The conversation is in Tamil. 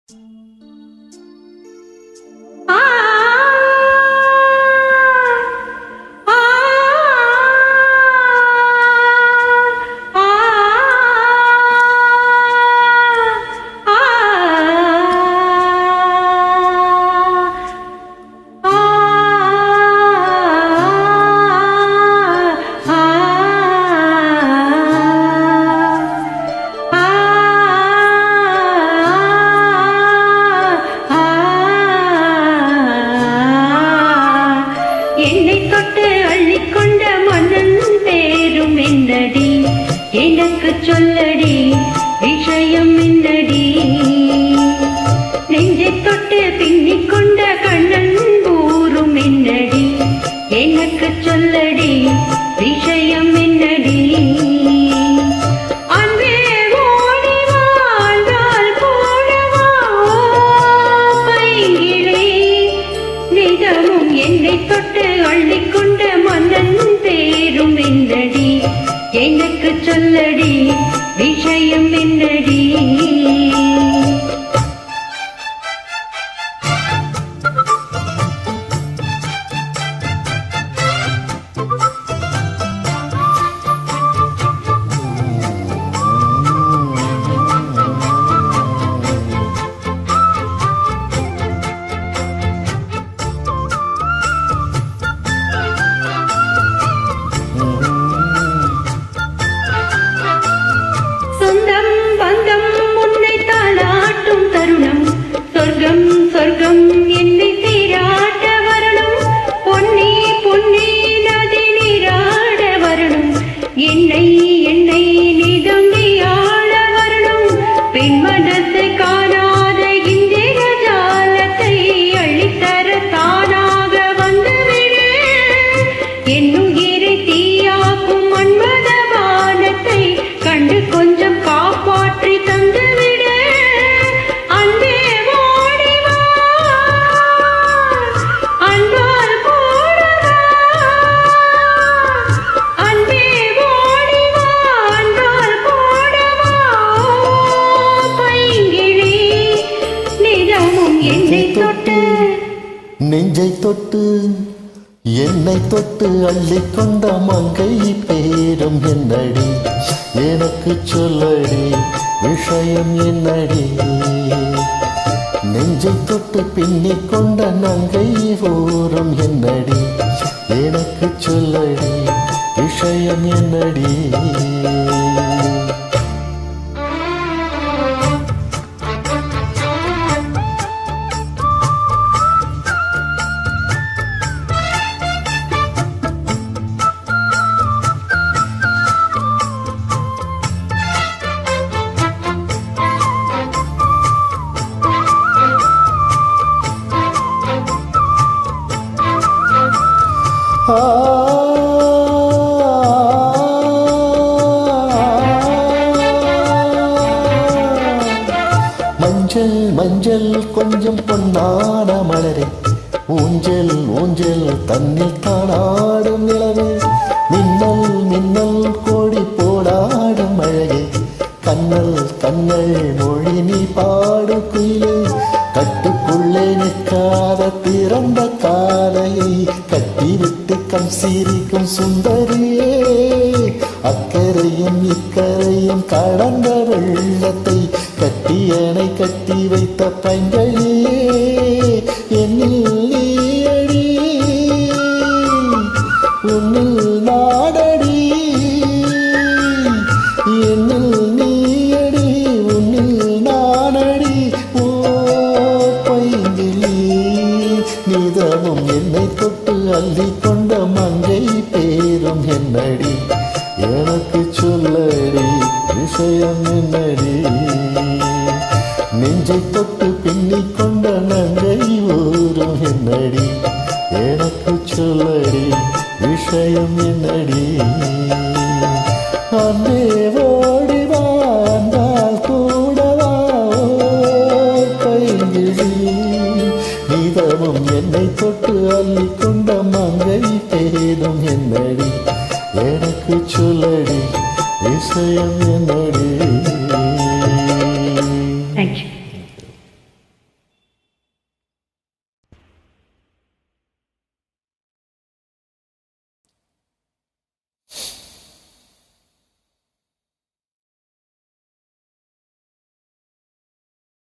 என்னை தொட்டு அள்ளிக்கொண்ட மன்னன் பேரும் என்னடி, எனக்கு சொல்லடி விஷயம் என்னடி. நெஞ்சை தொட்டு பின்னிக் கொண்ட கண்ணன் ஊரும் என்னடி, எனக்கு சொல்லடி விஷயம் என்னடி. என்னை தொட்டு அள்ளிக்கொண்ட மன்னன் பேரும் என்னடி, எனக்கு சொல்லடி விஷயம் என்னடி. சொர்க்கம் சொர்க்கம் என்னை சீராட்ட வரணும், பொன்னி பொன்னி நதி நீராட வரணும், என்னை என்னை நிதம் நீயாள வரணும். பெண் மனசு காணாத இந்திர ஜாலத்தை அள்ளித்தர தானாக வந்துவிடு, என்னுயிரை தீயாக்கும் மன்மத வானத்தை கண்டு கொஞ்சம் காப்பாற்றி தந்துவிடு. நெஞ்சை தொட்டு என்னை தொட்டு அள்ளிக்கொண்ட மங்கை பேரும் என்னடி, எனக்கு சொல்லடி விஷயம் என்னடி. நெஞ்சை தொட்டு பின்னிக் கொண்ட நங்கை ஊரும் என்னடி, எனக்கு சொல்லடி விஷயம் என்னடி. மஞ்சள் மஞ்சள் கொஞ்சம் பொன்னான மலரே, ஊஞ்சல் ஊஞ்சல் தன்னில் தானாடும் நிலவே, மின்னல் மின்னல் கோடி போடாடும் அழகே, கண்ணல் கண்ணல் மொழி நீ பாடு குயிலே, கட்டுக்குள்ளே நிற்காத திறந்த காலையை கட்டிவிட்டு கண் சிரிக்கும் சுந்தரியே, அக்கரையும் இக்கரையும் கடந்த வெள்ளத்தை கட்டியணை கட்டி வைத்த பைங்கிளியே, என்னில்